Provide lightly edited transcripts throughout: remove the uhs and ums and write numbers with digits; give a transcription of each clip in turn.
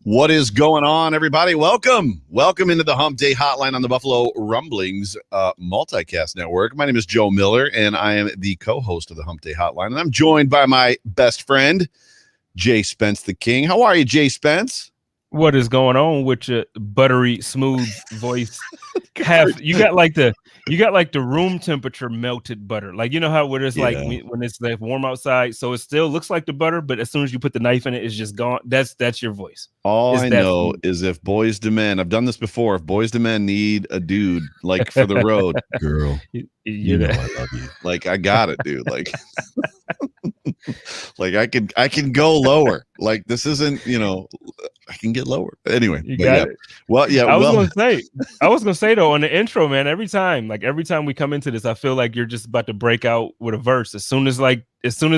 What is going on, everybody? Welcome into the Hump Day Hotline on the Buffalo Rumblings Multicast Network. My name is Joe Miller, and I am the co-host of the Hump Day Hotline, and I'm joined by my best friend, JSpence the King. How are you, JSpence? What is going on with your buttery smooth voice? You got like the room temperature melted butter, like you know how when it's like when it's like warm outside, so it still looks like the butter, but as soon as you put the knife in it, it's just gone. That's your voice. All I know is if Boys to Men, I've done this before. If Boys to Men need a dude like for the road, girl, you know I love you. Like I got it, dude. Like, like I can go lower. Like this isn't, I can get lower. Anyway, you got it. Well, yeah. I was gonna say though on the intro, man. Every time we come into this, I feel like you're just about to break out with a verse. As soon as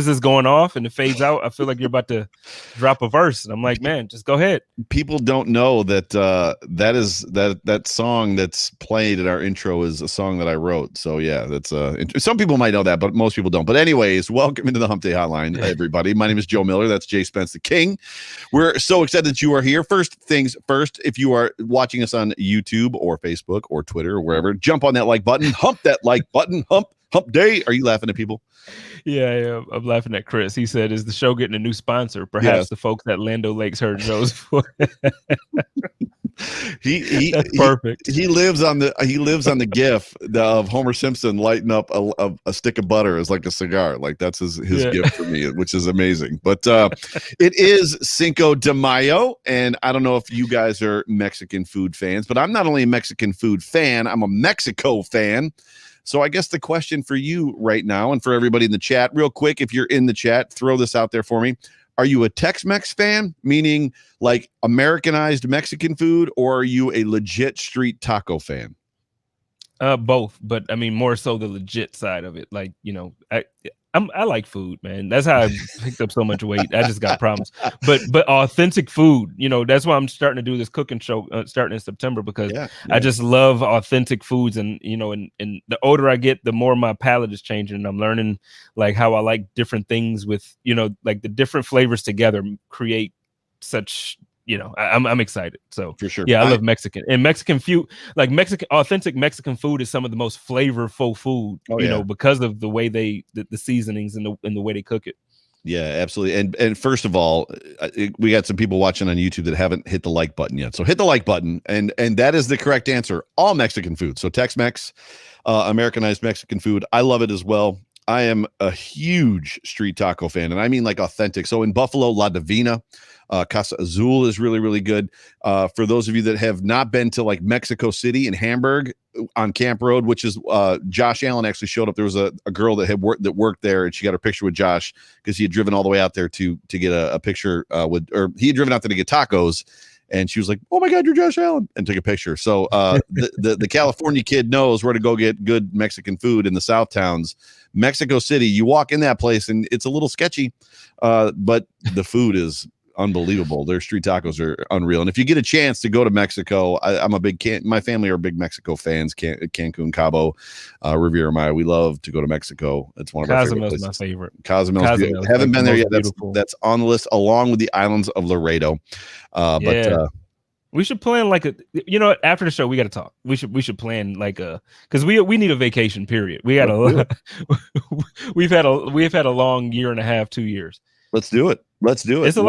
it's going off and it fades out, I feel like you're about to drop a verse, and I'm like, man, just go ahead. People don't know that that song that's played in our intro is a song that I wrote. So yeah, that's some people might know that, but most people don't. But anyways, welcome into the Hump Day Hotline, everybody. My name is Joe Miller. That's JSpence the King. We're so excited that you are here. First things first, if you are watching us on YouTube or Facebook or Twitter or wherever, jump on that like button, hump that like button, hump day. Are you laughing at people? Yeah, I'm laughing at Chris. He said, "Is the show getting a new sponsor? Perhaps the folks at Lando Lakes heard Joe's voice." That's perfect. He lives on the gif of Homer Simpson lighting up a stick of butter as like a cigar. Like that's his gift for me, which is amazing. But it is Cinco de Mayo, and I don't know if you guys are Mexican food fans, but I'm not only a Mexican food fan, I'm a Mexico fan. So I guess the question for you right now and for everybody in the chat, real quick, if you're in the chat, throw this out there for me. Are you a Tex-Mex fan, meaning like Americanized Mexican food, or are you a legit street taco fan? Both, but I mean more so the legit side of it. Like, I like food, man. That's how I picked up so much weight. I just got problems. But authentic food, that's why I'm starting to do this cooking show starting in September, because I just love authentic foods, and and the older I get, the more my palate is changing, and I'm learning like how I like different things with like the different flavors together create such. I'm excited. So for sure. Yeah, I love Mexican and Mexican food. Like authentic Mexican food is some of the most flavorful food, because of the way the seasonings and the way they cook it. Yeah, absolutely. And first of all, we got some people watching on YouTube that haven't hit the like button yet. So hit the like button, and that is the correct answer. All Mexican food. So Tex-Mex, Americanized Mexican food. I love it as well. I am a huge street taco fan, and I mean like authentic. So in Buffalo, La Divina, Casa Azul is really, really good. For those of you that have not been to like Mexico City and Hamburg on Camp Road, which is Josh Allen actually showed up. There was a girl that worked there, and she got her picture with Josh because he had driven all the way out there to get a picture or he had driven out there to get tacos. And she was like, "Oh my God, you're Josh Allen," and took a picture. So the California kid knows where to go get good Mexican food in the South towns. Mexico City, you walk in that place and it's a little sketchy, but the food is unbelievable. Their street tacos are unreal. And if you get a chance to go to Mexico, I'm a big my family are big Mexico fans. Cancun, Cabo, Riviera Maya. We love to go to Mexico. It's one of our favorite places. My favorite. Cozumel. Haven't been there yet. That's on the list along with the islands of Laredo. But we should plan like after the show we got to talk. We should plan like because we need a vacation period. We got we've had a long year and a half, 2 years. Let's do it. It's a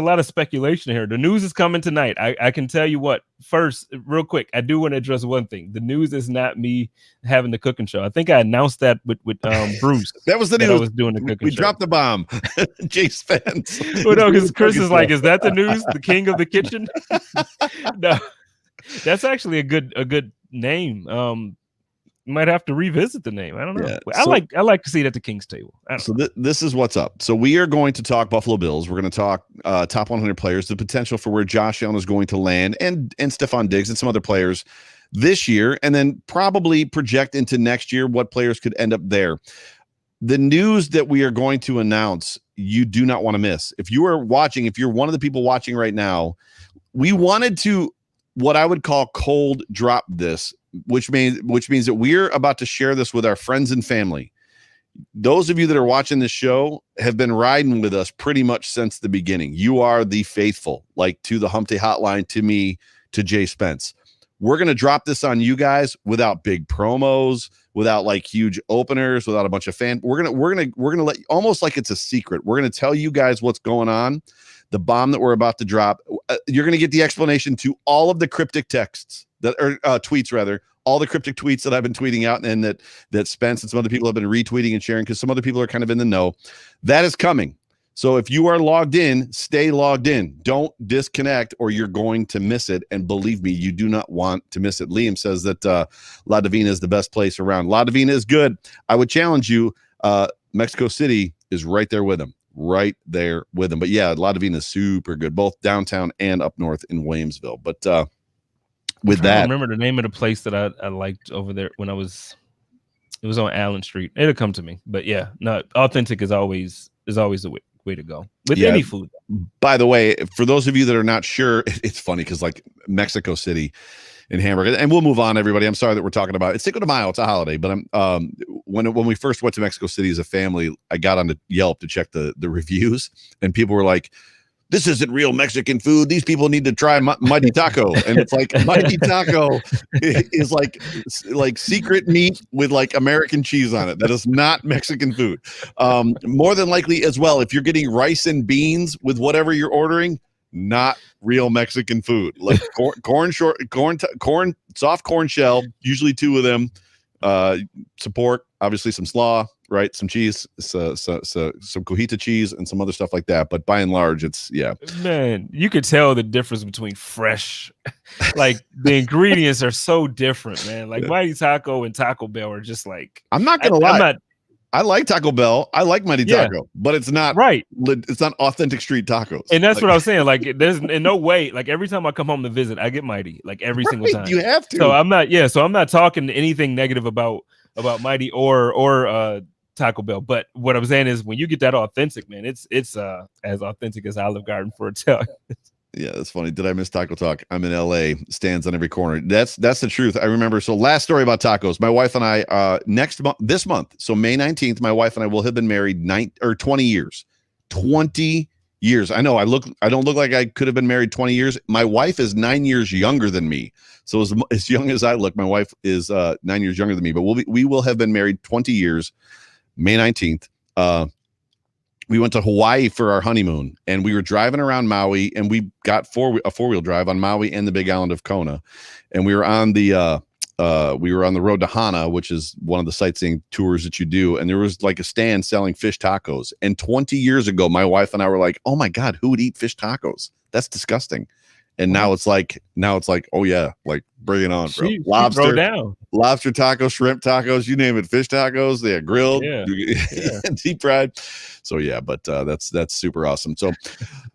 lot of speculation here. The news is coming tonight. I can tell you what. First, real quick, I do want to address one thing. The news is not me having the cooking show. I think I announced that with Bruce. That was the news. I was doing the cooking show. We dropped the bomb. JSpence. Well, no, because Chris is like, is that the news? The king of the kitchen? No, that's actually a good name. Might have to revisit the name. I don't know. Yeah, I like to see it at the King's table. So this is what's up. So we are going to talk Buffalo Bills. We're going to talk top 100 players, the potential for where Josh Allen is going to land, and Stephon Diggs and some other players this year, and then probably project into next year what players could end up there. The news that we are going to announce, you do not want to miss. If you are watching, if you're one of the people watching right now, we wanted to what I would call cold drop this, which means that we're about to share this with our friends and family. those of you that are watching this show have been riding with us pretty much since the beginning. You are the faithful, like to the Hump Day Hotline, to me, to Jay Spence. We're going to drop this on you guys without big promos, without like huge openers, without a bunch of we're going to let, almost like it's a secret. We're going to tell you guys what's going on, the bomb that we're about to drop. You're going to get the explanation to all of the cryptic texts tweets rather, all the cryptic tweets that I've been tweeting out, and that Spence and some other people have been retweeting and sharing, because some other people are kind of in the know. That is coming. So if you are logged in, stay logged in. Don't disconnect or you're going to miss it. And believe me, you do not want to miss it. Liam says that La Divina is the best place around. La Divina is good. I would challenge you. Mexico City is right there with them. Right there with them. But yeah, La Divina is super good, both downtown and up north in Williamsville. But with that, I remember the name of the place that I liked over there when it was on Allen Street. It'll come to me. But yeah, no, authentic is always the way to go with any food. By the way, for those of you that are not sure, it's funny because like Mexico City and Hamburg, and we'll move on, everybody. I'm sorry that we're talking about it's Cinco de Mayo, it's a holiday, but when we first went to Mexico City as a family, I got on the Yelp to check the reviews, and people were like, this isn't real Mexican food. These people need to try Mighty Taco. And it's like, Mighty Taco is like secret meat with like American cheese on it. That is not Mexican food. More than likely as well, if you're getting rice and beans with whatever you're ordering, not real Mexican food. Like corn, soft corn shell, usually 2 of them, some pork, obviously some slaw, right? Some cheese, some cojita cheese, and some other stuff like that. But by and large, it's Man, you could tell the difference between fresh. Like the ingredients are so different, man. Like Mighty Taco and Taco Bell are just like. I'm not gonna lie. I like Taco Bell. I like Mighty Taco, but it's not right. It's not authentic street tacos. And that's what I was saying. Like, there's in no way. Like every time I come home to visit, I get Mighty. Like every single time. You have to. So I'm not. Yeah. So I'm not talking anything negative about Mighty or Taco Bell. But what I'm saying is, when you get that authentic, man, it's as authentic as Olive Garden for Italian. Yeah, that's funny. Did I miss Taco Talk? I'm in LA, stands on every corner. That's the truth. I remember. So last story about tacos. My wife and I, this month, so May 19th, my wife and I will have been married 20 years. 20 years. I know I don't look like I could have been married 20 years. My wife is 9 years younger than me. So as young as I look, my wife is 9 years younger than me, but we will have been married 20 years, May 19th. We went to Hawaii for our honeymoon, and we were driving around Maui, and we got a four-wheel drive on Maui and the Big Island of Kona. And we were on the road to Hana, which is one of the sightseeing tours that you do. And there was like a stand selling fish tacos. And 20 years ago, my wife and I were like, oh my God, who would eat fish tacos? That's disgusting. And now it's like, oh yeah, like bring it on, bro. Lobster tacos, shrimp tacos, you name it, fish tacos, they are grilled, deep fried. So yeah, but that's super awesome. So,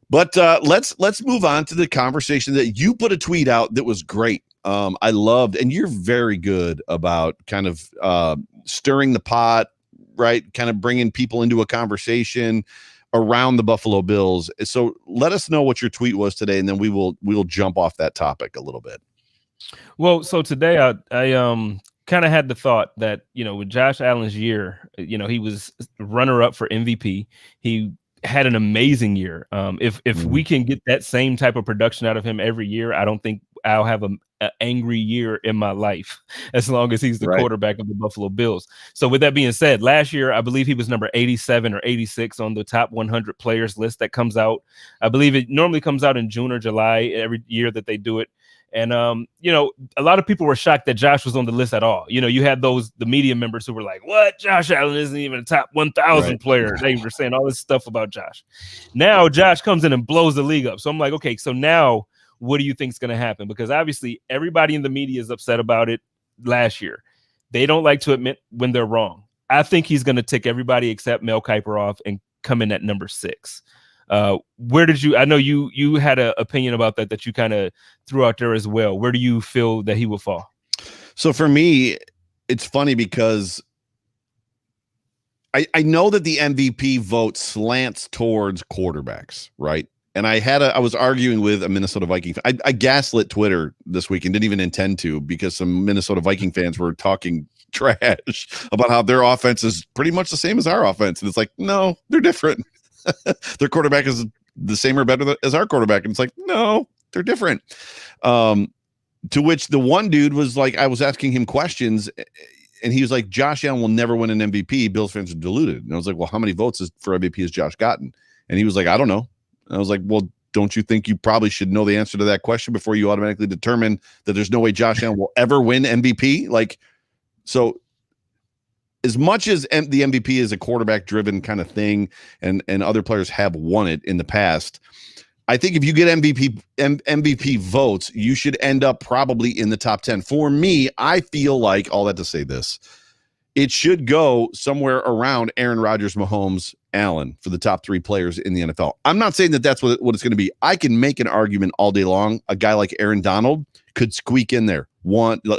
but let's move on to the conversation that you put a tweet out that was great. I loved, and you're very good about kind of stirring the pot, right? Kind of bringing people into a conversation around the Buffalo Bills. So let us know what your tweet was today, and then we'll jump off that topic a little bit. Well, so today I kind of had the thought that, with Josh Allen's year, he was runner up for MVP. He had an amazing year. If we can get that same type of production out of him every year, I don't think I'll have an angry year in my life, as long as he's the quarterback of the Buffalo Bills. So with that being said, last year, I believe he was number 87 or 86 on the top 100 players list that comes out. I believe it normally comes out in June or July every year that they do it. And, a lot of people were shocked that Josh was on the list at all. You had the media members who were like, what? Josh Allen isn't even a top 1,000 player. They were saying all this stuff about Josh. Now Josh comes in and blows the league up. So I'm like, okay, so now what do you think is going to happen? Because obviously everybody in the media is upset about it last year. They don't like to admit when they're wrong. I think he's going to tick everybody except Mel Kiper off and come in at number 6. Where did I know you had an opinion about that you kind of threw out there as well. Where do you feel that he will fall? So for me, it's funny because I know that the MVP vote slants towards quarterbacks, right? And I was arguing with a Minnesota Viking. I gaslit Twitter this week and didn't even intend to, because some Minnesota Viking fans were talking trash about how their offense is pretty much the same as our offense. And it's like, no, they're different. Their quarterback is the same or better as our quarterback. And it's like, no, they're different. To which the one dude was like, I was asking him questions and he was like, Josh Allen will never win an MVP. Bills fans are deluded. And I was like, well, how many votes for MVP has Josh gotten? And he was like, I don't know. And I was like, well, don't you think you probably should know the answer to that question before you automatically determine that there's no way Josh Allen will ever win MVP? Like, so as much as the MVP is a quarterback driven kind of thing and other players have won it in the past, I think if you get MVP votes, you should end up probably in the top 10. For me, I feel like, all that to say this, it should go somewhere around Aaron Rodgers, Mahomes, Allen for the top 3 players in the NFL. I'm not saying that that's what it's going to be. I can make an argument all day long. A guy like Aaron Donald could squeak in there,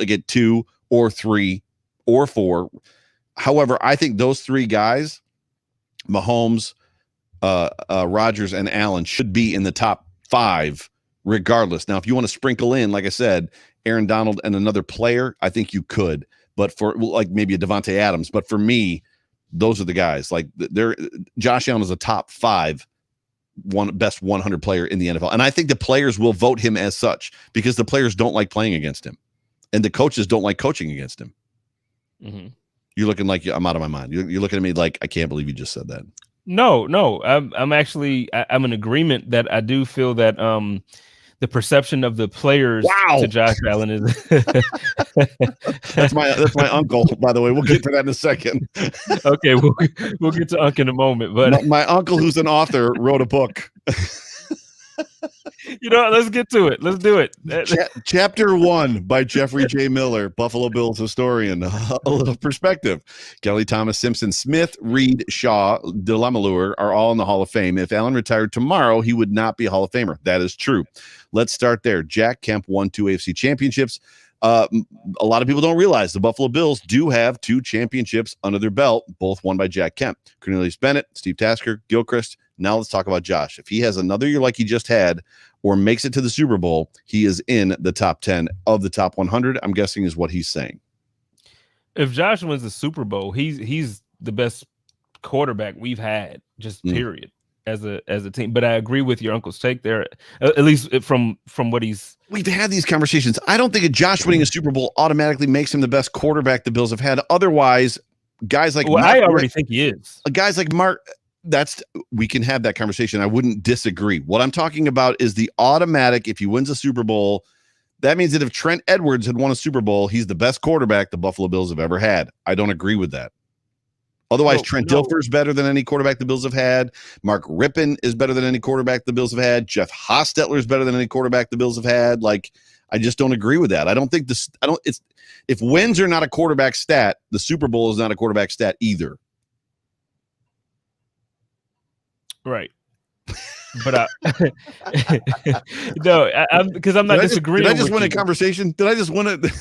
get 2 or 3 or 4. However, I think those 3 guys, Mahomes, Rodgers and Allen, should be in the top 5 regardless. Now, if you want to sprinkle in, like I said, Aaron Donald and another player, I think you could, but for like maybe a Devontae Adams, but for me, those are the guys. Like Josh Allen is a top 5 best 100 player in the NFL. And I think the players will vote him as such because the players don't like playing against him and the coaches don't like coaching against him. Mm-hmm. You're looking like I'm out of my mind. You're looking at me like, I can't believe you just said that. No, I'm actually in agreement that I do feel that the perception of the players to Josh Allen is that's my uncle, by the way. We'll get to that in a second. Okay, we'll get to Unc in a moment. But my uncle, who's an author, wrote a book. Let's get to it. Let's do it. Chapter 1 by Jeffrey J. Miller, Buffalo Bills historian. A little perspective. Kelly, Thomas, Simpson, Smith, Reed, Shaw, DeLamelure are all in the Hall of Fame. If Allen retired tomorrow, he would not be a Hall of Famer. That is true. Let's start there. Jack Kemp won 2 AFC championships. A lot of people don't realize the Buffalo Bills do have 2 championships under their belt, both won by Jack Kemp. Cornelius Bennett, Steve Tasker, Gilchrist. Now let's talk about Josh. If he has another year like he just had or makes it to the Super Bowl, he is in the top 10 of the top 100, I'm guessing is what he's saying. If Josh wins the Super Bowl, he's the best quarterback we've had, just period, as a team. But I agree with your uncle's take there, at least from what we've had these conversations. I don't think Josh winning a Super Bowl automatically makes him the best quarterback the Bills have had. Otherwise, guys like I already think he is. Guys like Mark, we can have that conversation. I wouldn't disagree. What I'm talking about is the automatic, if he wins a Super Bowl, that means that if Trent Edwards had won a Super Bowl, he's the best quarterback the Buffalo Bills have ever had. I don't agree with that. Otherwise, Trent Dilfer is better than any quarterback the Bills have had. Mark Rippon is better than any quarterback the Bills have had. Jeff Hostetler is better than any quarterback the Bills have had. Like, I just don't agree with that. I don't think if wins are not a quarterback stat, the Super Bowl is not a quarterback stat either. Right. But I'm because I'm not disagreeing. Did I just win a conversation? Did I just win it?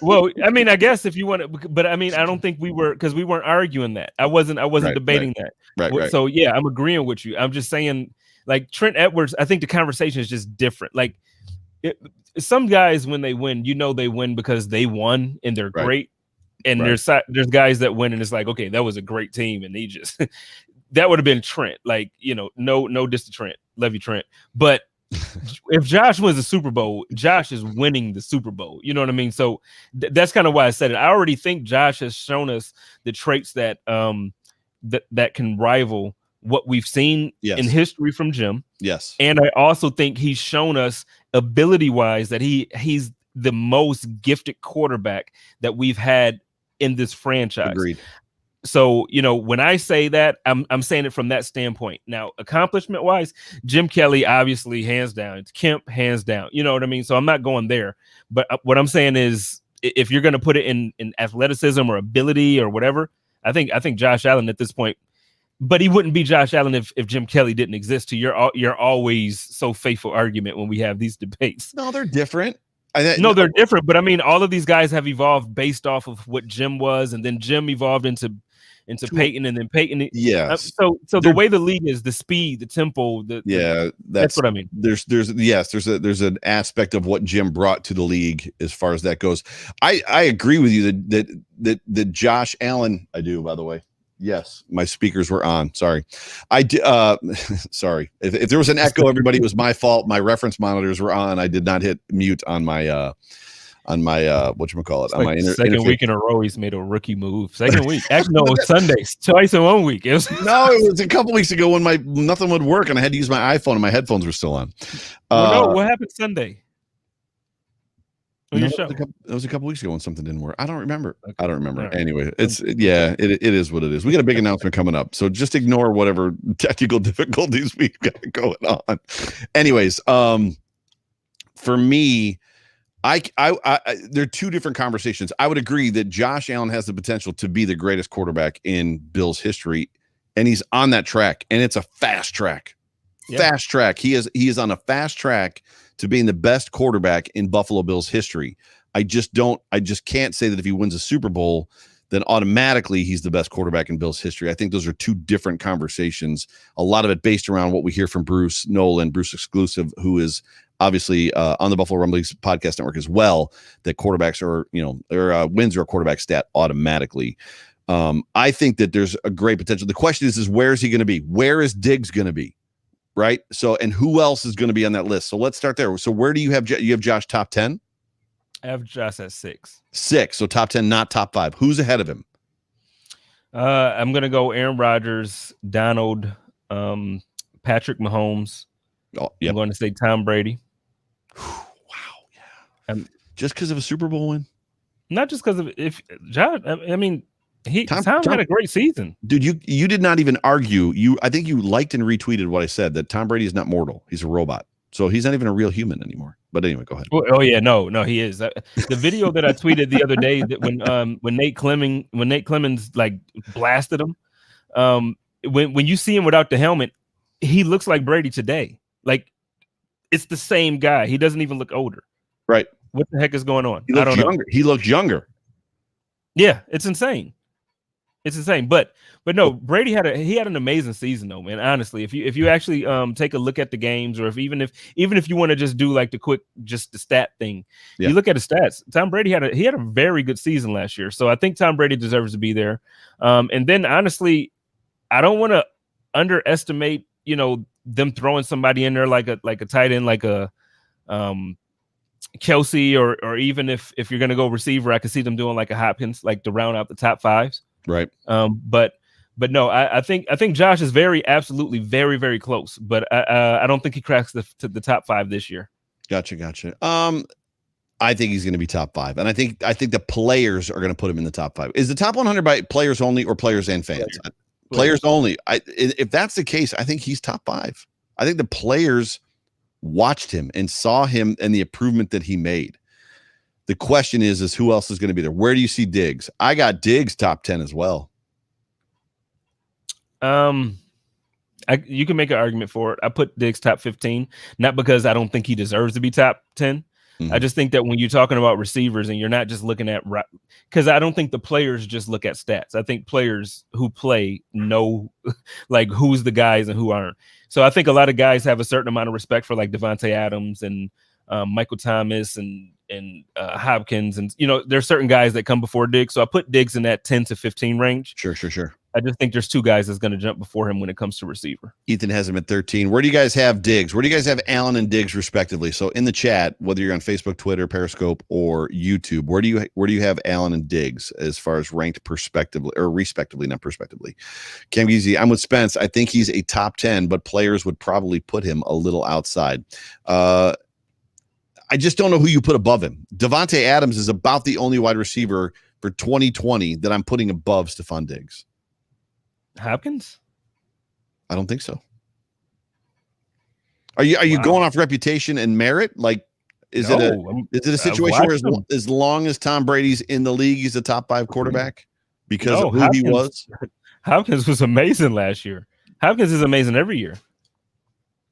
Well, I mean, I guess if you want to, but I mean, I don't think we weren't arguing that. I wasn't debating that. Right. So yeah, I'm agreeing with you. I'm just saying, like Trent Edwards, I think the conversation is just different. Like some guys, when they win, they win because they won and they're great. And there's guys that win and it's like, okay, that was a great team, and they just. That would have been Trent, like, no diss to Trent, love you, Trent. But if Josh wins the Super Bowl, Josh is winning the Super Bowl. You know what I mean? So that's kind of why I said it. I already think Josh has shown us the traits that that can rival what we've seen in history from Jim. Yes. And I also think he's shown us ability-wise that he's the most gifted quarterback that we've had in this franchise. Agreed. So, when I say that, I'm saying it from that standpoint. Now, accomplishment wise, Jim Kelly, obviously, hands down. It's Kemp, hands down. You know what I mean? So I'm not going there. But what I'm saying is, if you're going to put it in athleticism or ability or whatever, I think Josh Allen at this point, but he wouldn't be Josh Allen if Jim Kelly didn't exist. To your always so faithful argument when we have these debates. No, they're different. No, they're different. But I mean, all of these guys have evolved based off of what Jim was, and then Jim evolved into into Peyton, and then Peyton. Yes. So the way the league is, the speed, the tempo, that's what I mean. There's an aspect of what Jim brought to the league as far as that goes. I agree with you that Josh Allen. I do, by the way. Yes, my speakers were on. Sorry. Sorry. If there was an echo, everybody, it was my fault. My reference monitors were on. I did not hit mute on my whatchamacallit, on my second week in a row he's made a rookie move. Second week. Actually, no, Sundays. Twice in 1 week. It was a couple weeks ago when nothing would work and I had to use my iPhone and my headphones were still on. What happened Sunday? It was a couple weeks ago when something didn't work. I don't remember. Okay. I don't remember. Right. Anyway, it is what it is. We got a big announcement coming up, so just ignore whatever technical difficulties we've got going on. Anyways, for me, I there are two different conversations. I would agree that Josh Allen has the potential to be the greatest quarterback in Bills history, and he's on that track, and it's a fast track. Yeah. Fast track. He is on a fast track to being the best quarterback in Buffalo Bills history. I just can't say that if he wins a Super Bowl, then automatically he's the best quarterback in Bills history. I think those are two different conversations. A lot of it based around what we hear from Bruce Nolan, Bruce Exclusive, who is obviously on the Buffalo Rumblings podcast network as well, that quarterbacks wins are a quarterback stat automatically. I think that there's a great potential. The question is where is he going to be? Where is Diggs going to be? Right. So, and who else is going to be on that list? So let's start there. So where do you have Josh top 10? I have Josh at 6. So top 10, not top 5. Who's ahead of him? I'm going to go Aaron Rodgers, Donald, Patrick Mahomes. Oh, yep. I'm going to say Tom Brady. Wow. Yeah. Just because of a Super Bowl win? Not just because of John. I mean, Tom had a great season. Dude, you did not even argue. I think you liked and retweeted what I said, that Tom Brady is not mortal. He's a robot. So he's not even a real human anymore. But anyway, go ahead. Oh yeah, no, he is. The video that I tweeted the other day, that when Nate Clemens like blasted him, when you see him without the helmet, he looks like Brady today. Like, it's the same guy. He doesn't even look older. Right. What the heck is going on? I don't know. He looks younger. Yeah, it's insane. It's insane. But no, Brady had an amazing season though, man. Honestly, if you actually take a look at the games, or even if you want to just do like the stat thing, you look at the stats. Tom Brady had a very good season last year. So I think Tom Brady deserves to be there. And then honestly, I don't want to underestimate, them throwing somebody in there like a tight end, like a Kelsey, or even if you're gonna go receiver, I could see them doing like a Hopkins, like to round out the top 5s. Right. But no, I think Josh is absolutely very, very close, but I don't think he cracks the top 5 this year. Gotcha. I think he's going to be top 5, and I think the players are going to put him in the top 5. Is the top 100 by players only or players and fans? Players only. If that's the case, I think he's top 5. I think the players watched him and saw him and the improvement that he made. The question is who else is going to be there? Where do you see Diggs? I got Diggs top 10 as well. You can make an argument for it. I put Diggs top 15, not because I don't think he deserves to be top 10. Mm-hmm. I just think that when you're talking about receivers and you're not just looking at, because I don't think the players just look at stats. I think players who play know like who's the guys and who aren't. So I think a lot of guys have a certain amount of respect for like Devontae Adams and Michael Thomas and Hopkins, and there's certain guys that come before Diggs. So I put Diggs in that 10 to 15 range. Sure. I just think there's 2 guys that's going to jump before him when it comes to receiver. Ethan has him at 13. Where do you guys have Diggs? Where do you guys have Allen and Diggs respectively? So in the chat, whether you're on Facebook, Twitter, Periscope, or YouTube, where do you have Allen and Diggs as far as ranked respectively, not prospectively? Cam Geezy, I'm with Spence. I think he's a top 10, but players would probably put him a little outside. I just don't know who you put above him. Devontae Adams is about the only wide receiver for 2020 that I'm putting above Stephon Diggs. Hopkins? I don't think so. Are you going off reputation and merit? Like, is it a situation where as long as Tom Brady's in the league, he's a top 5 quarterback because of who he was? Hopkins was amazing last year. Hopkins is amazing every year.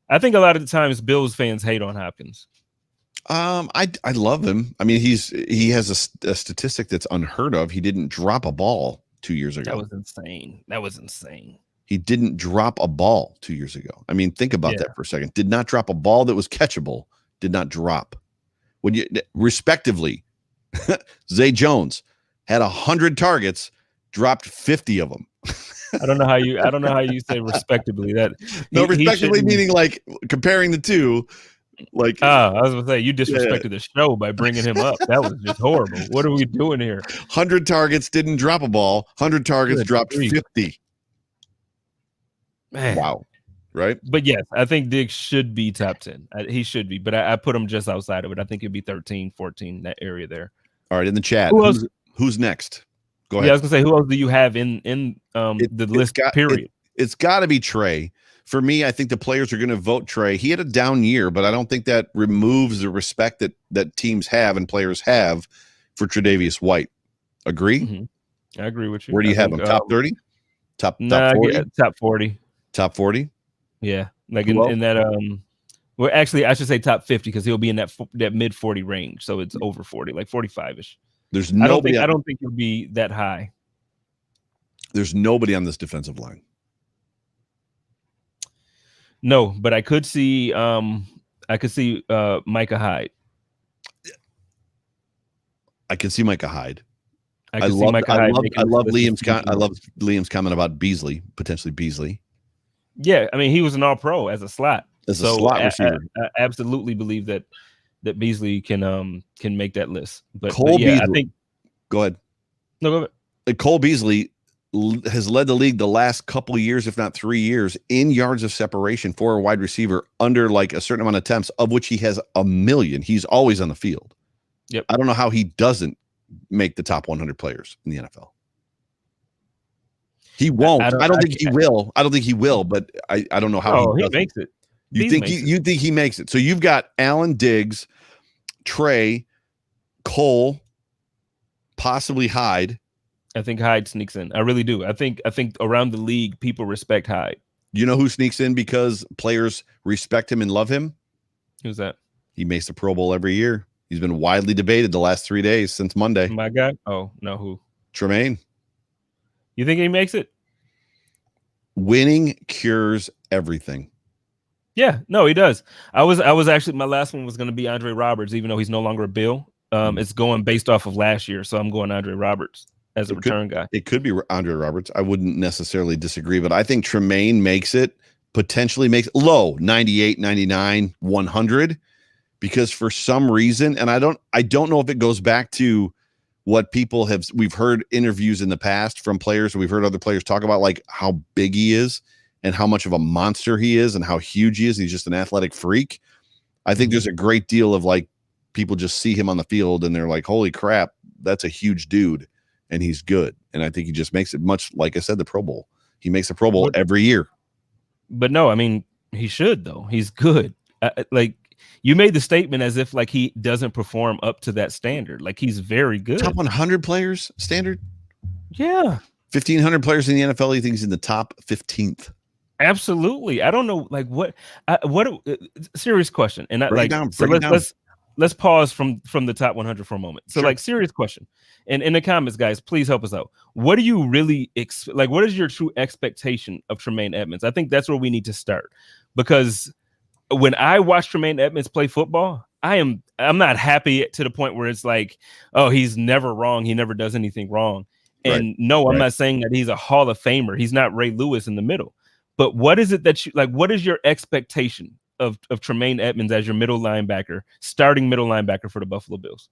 I think a lot of the times Bills fans hate on Hopkins. I love him. I mean, he has a statistic that's unheard of. He didn't drop a ball 2 years ago. That was insane. That was insane. He didn't drop a ball 2 years ago. I mean, think about that for a second. Did not drop a ball that was catchable. Did not drop. When you respectively, Zay Jones had 100 targets, dropped 50 of them. I don't know how you say respectively. That respectively meaning like comparing the two. Like I was gonna say you disrespected the show by bringing him up. That was just horrible. What are we doing here? 100 targets, didn't drop a ball. 100 targets, dropped 50. Man. Wow. Right. But yes, I think Diggs should be top 10. He should be, but I put him just outside of it. I think it'd be 13, 14, that area there. All right. In the chat, who's next? Go ahead. Yeah, I was gonna say, who else do you have in the list? Period. It's got to be Trey. For me, I think the players are going to vote Trey. He had a down year, but I don't think that removes the respect that teams have and players have for Tre'Davious White. Agree? Mm-hmm. I agree with you. Where do you have him? Top 30? Top 40? Yeah, top 40. Top 40? Yeah, like in that well, actually, I should say top 50 because he'll be in that mid 40 range, so it's over 40, like 45ish. There's nobody. I don't think he'll be that high. There's nobody on this defensive line. No, but I could see Micah Hyde. I can see Micah Hyde. I love Liam's comment about Beasley, potentially Beasley. Yeah, I mean, he was an all-pro as a slot. As a slot receiver. I absolutely believe that Beasley can make that list. But Beasley, I think. Go ahead. No, go ahead. Cole Beasley has led the league the last couple of years, if not 3 years, in yards of separation for a wide receiver under like a certain amount of attempts, of which he has 1 million. He's always on the field. Yep. I don't know how he doesn't make the top 100 players in the NFL. He won't. I don't think he will. I don't think he will, but I don't know how he makes it. You think he makes it. So you've got Allen, Diggs, Trey, Cole, possibly Hyde. I think Hyde sneaks in. I really do. I think around the league, people respect Hyde. You know who sneaks in because players respect him and love him? Who's that? He makes the Pro Bowl every year. He's been widely debated the last 3 days since Monday. My guy? Oh, no, who? Tremaine. You think he makes it? Winning cures everything. Yeah, no, he does. I was actually, my last one was going to be Andre Roberts, even though he's no longer a Bill. It's going based off of last year, so I'm going Andre Roberts as a return guy. It could be Andre Roberts. I wouldn't necessarily disagree, but I think Tremaine potentially makes it low, 98, 99, 100, because for some reason, and I don't know if it goes back to what we've heard interviews in the past from players, we've heard other players talk about like how big he is and how much of a monster he is and how huge he is. He's just an athletic freak. I think there's a great deal of like people just see him on the field and they're like, holy crap, that's a huge dude and he's good. And I think he just makes it, much like I said, the Pro Bowl. He makes the Pro Bowl every year. But no, I mean, he should though. He's good. Like you made the statement as if like he doesn't perform up to that standard. Like he's very good. Top 100 players standard? Yeah. 1,500 players in the NFL. He thinks he's in the top 15th. Absolutely. I don't know, like what serious question. And let's pause from the top 100 for a moment. So like serious question. And in the comments, guys, please help us out. What do you really what is your true expectation of Tremaine Edmonds? I think that's where we need to start, because when I watch Tremaine Edmonds play football, I'm not happy to the point where it's like, oh, he's never wrong. He never does anything wrong. And no, I'm not saying that he's a Hall of Famer. He's not Ray Lewis in the middle. But what is it that you like? What is your expectation of Tremaine Edmonds as your starting middle linebacker for the Buffalo Bills?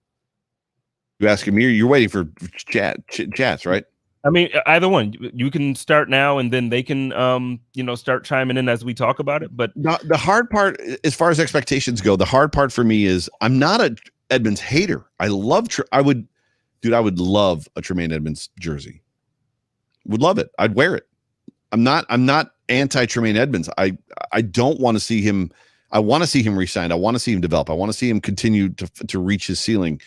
You asking me? You're waiting for chats, right? I mean, either one. You can start now, and then they can, start chiming in as we talk about it. But the hard part, as far as expectations go, the hard part for me is I'm not a Edmonds hater. I would love a Tremaine Edmonds jersey. Would love it. I'd wear it. I'm not anti Tremaine Edmonds. I don't want to see him. I want to see him re-signed. I want to see him develop. I want to see him continue to reach his ceiling.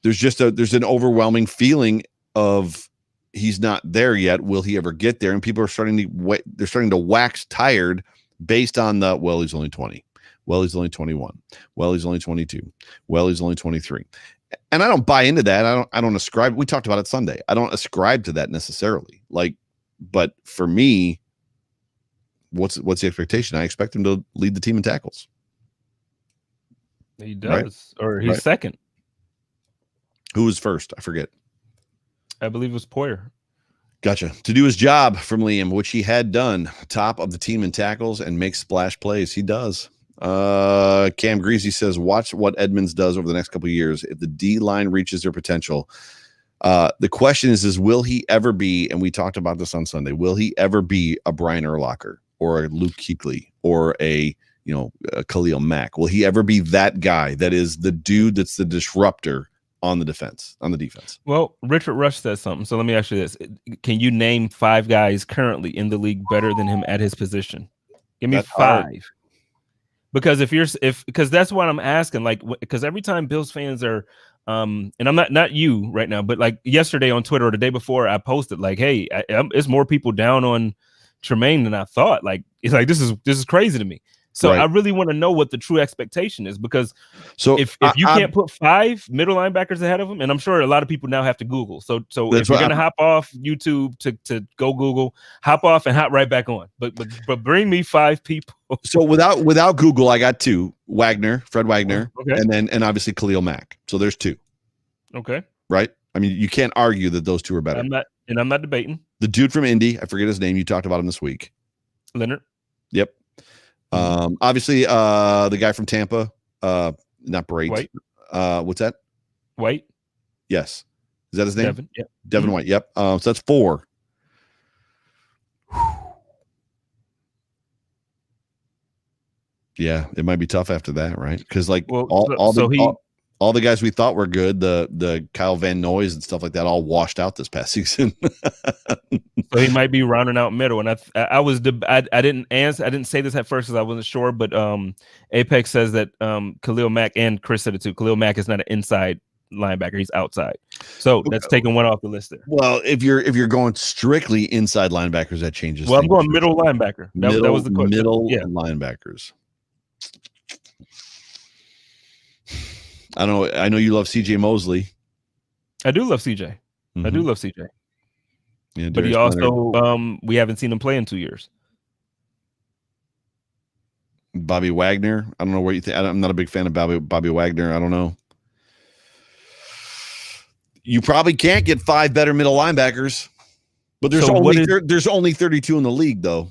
There's an overwhelming feeling of he's not there yet. Will he ever get there? And people are starting to wax tired based on he's only 20. Well, he's only 21. Well, he's only 22. Well, he's only 23. And I don't buy into that. I don't ascribe. We talked about it Sunday. I don't ascribe to that necessarily. But for me, what's the expectation? I expect him to lead the team in tackles. He does, right? Or he's second. Who was first? I forget. I believe it was Poyer. Gotcha. To do his job from Liam, which he had done, top of the team in tackles and make splash plays. He does. Cam Greasy says, watch what Edmonds does over the next couple of years. If the D line reaches their potential, the question is will he ever be, and we talked about this on Sunday, will he ever be a Brian Urlacher or a Luke Kuechly or a Khalil Mack? Will he ever be that guy that is the dude that's the disruptor on the defense? Well, Richard Rush says something. So let me ask you this. Can you name 5 guys currently in the league better than him at his position? Give me 5. Hard. Because because that's what I'm asking. Because every time Bills fans are, and I'm not you right now, but like yesterday on Twitter or the day before, I posted hey, it's more people down on Tremaine than I thought. It's this is crazy to me. So right. I really want to know what the true expectation is, because if you can't put 5 middle linebackers ahead of him, and I'm sure a lot of people now have to Google. So if you're gonna hop off YouTube to go Google, hop off and hop right back on. But bring me 5 people. So without Google, I got 2: Fred Wagner, okay, and obviously Khalil Mack. So there's 2. Okay. Right. I mean, you can't argue that those 2 are better. I'm not debating. The dude from Indy, I forget his name. You talked about him this week. Leonard. Yep. Obviously, the guy from Tampa, not Brate. White. What's that? White. Yes. Is that his name? Devin. Yep. Devin White. Yep. So that's 4. Yeah, it might be tough after that, right? Because all the guys we thought were good, the Kyle Van Noy's and stuff like that, all washed out this past season. So he might be rounding out middle. And I didn't say this at first because I wasn't sure, but Apex says that Khalil Mack, and Chris said it too, Khalil Mack is not an inside linebacker, he's outside. So that's taking one off the list there. Well, if you're going strictly inside linebackers, that changes. Well, I'm going middle linebacker. That was the question. Middle linebackers. I don't know. I know you love CJ Mosley. I do love CJ. Mm-hmm. I do love CJ. Yeah, but he also we haven't seen him play in 2 years. Bobby Wagner. I don't know where you think. I'm not a big fan of Bobby Wagner. I don't know. You probably can't get 5 better middle linebackers, but there's only 32 in the league, though.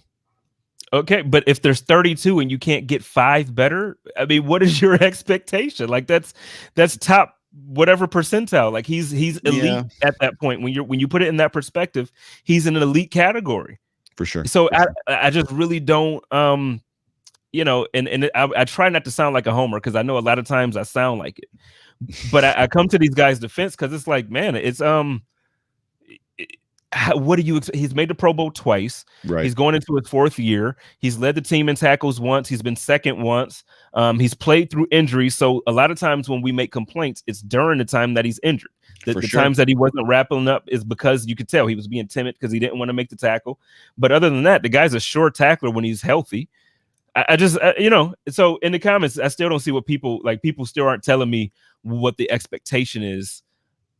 Okay, but if there's 32 and you can't get 5 better, I mean, what is your expectation? That's top whatever percentile. He's elite at that point. When you put it in that perspective, he's in an elite category for sure. So I just really don't and I try not to sound like a homer, because I know a lot of times I sound like it, but I come to these guys' defense because it's man, it's what do you? He's made the Pro Bowl twice. Right. He's going into his 4th year. He's led the team in tackles once. He's been second once. He's played through injuries. So a lot of times when we make complaints, it's during the time that he's injured. The times that he wasn't wrapping up is because you could tell he was being timid because he didn't want to make the tackle. But other than that, the guy's a sure tackler when he's healthy. I just, so in the comments, I still don't see what people still aren't telling me what the expectation is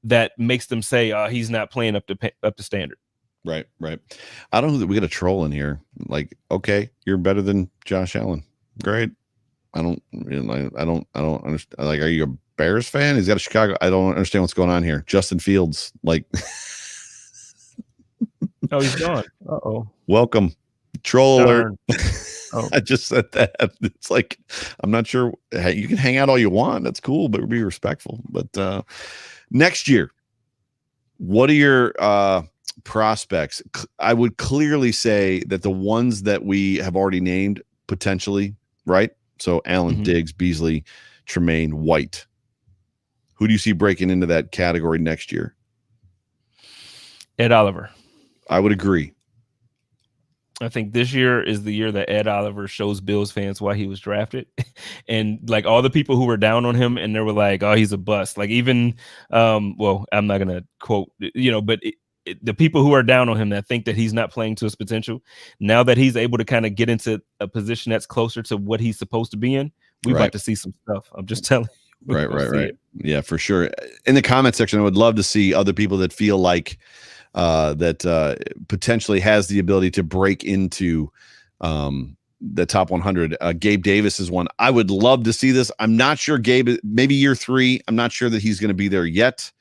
that makes them say he's not playing up to standard. Right. I don't know that we got a troll in here. Okay, you're better than Josh Allen. Great. I don't understand. Are you a Bears fan? He's got a Chicago. I don't understand what's going on here. Justin Fields, oh, he's gone. Uh-oh. Welcome. Troll alert. Oh. I just said that. It's I'm not sure. Hey, you can hang out all you want. That's cool, but be respectful. But next year, what are your prospects? I would clearly say that the ones that we have already named potentially, right? So Allen, Diggs, Beasley, Tremaine, White. Who do you see breaking into that category next year? Ed Oliver. I would agree. I think this year is the year that Ed Oliver shows Bills fans why he was drafted. And all the people who were down on him and they were like, oh, he's a bust. Even, well, I'm not going to quote, but the people who are down on him that think that he's not playing to his potential, now that he's able to kind of get into a position that's closer to what he's supposed to be in, We Right. about to see some stuff. I'm just telling you. Right. Yeah, for sure. In the comment section, I would love to see other people that feel like that potentially has the ability to break into the top 100. Gabe Davis is one. I would love to see this. I'm not sure Gabe, maybe year 3. I'm not sure that he's going to be there yet.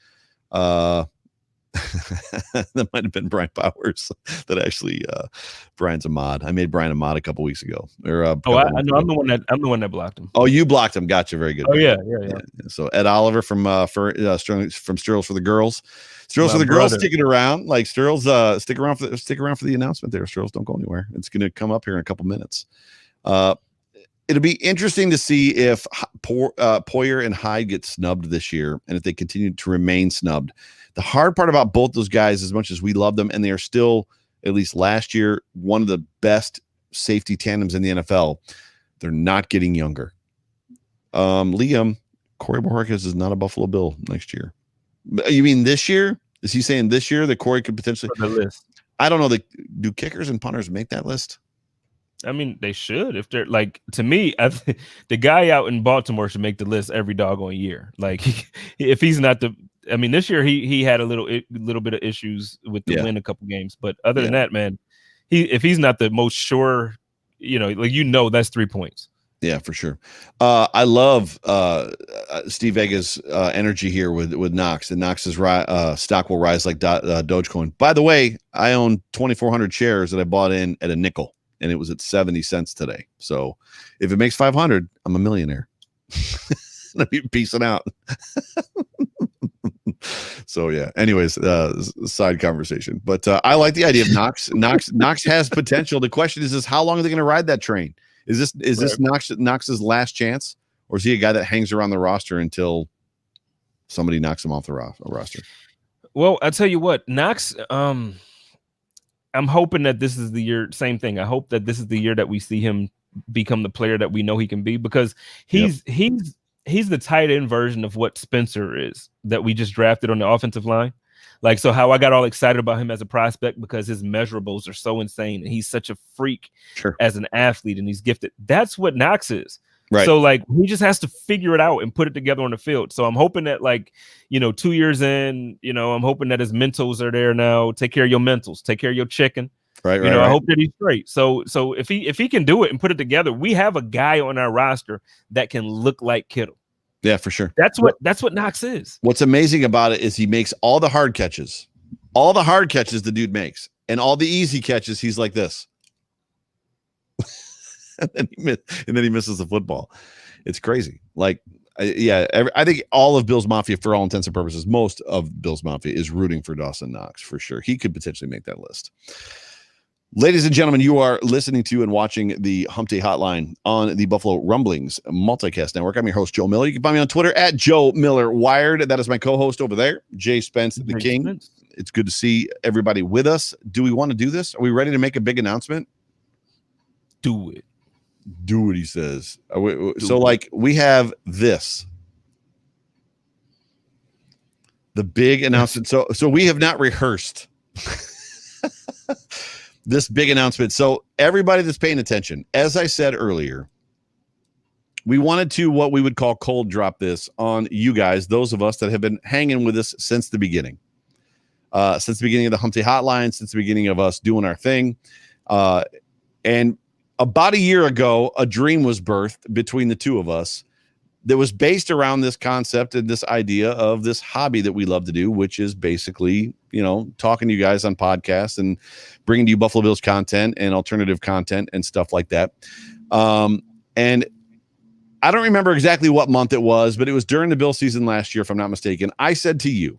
That might have been Brian Powers that actually Brian's a mod. I made Brian a mod a couple weeks ago. Or I know. I'm the one that blocked him. Oh, you blocked him. Gotcha. Very good. Oh yeah. So Ed Oliver from Sterling, from Stirls for the Girls. Stirls for the Girls sticking around. Like Stirls, stick around for the announcement there. Stirls, don't go anywhere. It's going to come up here in a couple minutes. It'll be interesting to see if Poyer and Hyde get snubbed this year, and if they continue to remain snubbed. The hard part about both those guys, as much as we love them, and they are still, at least last year, one of the best safety tandems in the NFL, they're not getting younger. Liam, Corey Bojorquez is not a Buffalo Bill next year. You mean this year? Is he saying this year that Corey could potentially? The list. I don't know. Do kickers and punters make that list? I mean, they should. If they're like, to me, the guy out in Baltimore should make the list every doggone year. Like, if he's not I mean, this year he had a little bit of issues with the win a couple games, but other than that, man, if he's not the most sure, that's 3 points. Yeah, for sure. I love Steve Vega's energy here with Knox, and Knox's stock will rise like Dogecoin. By the way, I own 2,400 shares that I bought in at a nickel, and it was at 70 cents today. So if it makes 500, I'm a millionaire. I'll be peacing out. So yeah. Anyways, side conversation, but I like the idea of Knox. Knox has potential. The question is how long are they going to ride that train? Is this Knox's last chance, or is he a guy that hangs around the roster until somebody knocks him off the roster? Well, I tell you what, Knox. I'm hoping that this is the year. Same thing. I hope that this is the year that we see him become the player that we know he can be, because he's the tight end version of what Spencer is that we just drafted on the offensive line. Like, so how I got all excited about him as a prospect, because his measurables are so insane and he's such a freak as an athlete and he's gifted. That's what Knox is. Right. So like, he just has to figure it out and put it together on the field. So I'm hoping that 2 years in, I'm hoping that his mentals are there now. Take care of your mentals, take care of your chicken. Right. I hope that he's straight. So if he can do it and put it together, we have a guy on our roster that can look like Kittle. Yeah, for sure. That's what Knox is. What's amazing about it is he makes all the hard catches. All the hard catches the dude makes, and all the easy catches he's like this. and then he misses the football. It's crazy. Like, I think all of Bill's Mafia, for all intents and purposes, most of Bill's Mafia is rooting for Dawson Knox for sure. He could potentially make that list. Ladies and gentlemen, you are listening to and watching the Hump Day Hotline on the Buffalo Rumblings Multicast Network. I'm your host, Joe Miller. You can find me on Twitter at Joe Miller Wired. That is my co-host over there, JSpence, the King. Spence. It's good to see everybody with us. Do we want to do this? Are we ready to make a big announcement? Do it. Do it, he says. We have this. The big announcement. So we have not rehearsed this big announcement. So everybody that's paying attention, as I said earlier, we wanted to what we would call cold drop this on you guys, those of us that have been hanging with us since the beginning. Since the beginning of the Hump Day Hotline, since the beginning of us doing our thing. And about a year ago, a dream was birthed between the two of us that was based around this concept and this idea of this hobby that we love to do, which is basically, talking to you guys on podcasts and bringing to you Buffalo Bills content and alternative content and stuff like that. And I don't remember exactly what month it was, but it was during the Bill season last year, if I'm not mistaken. I said to you,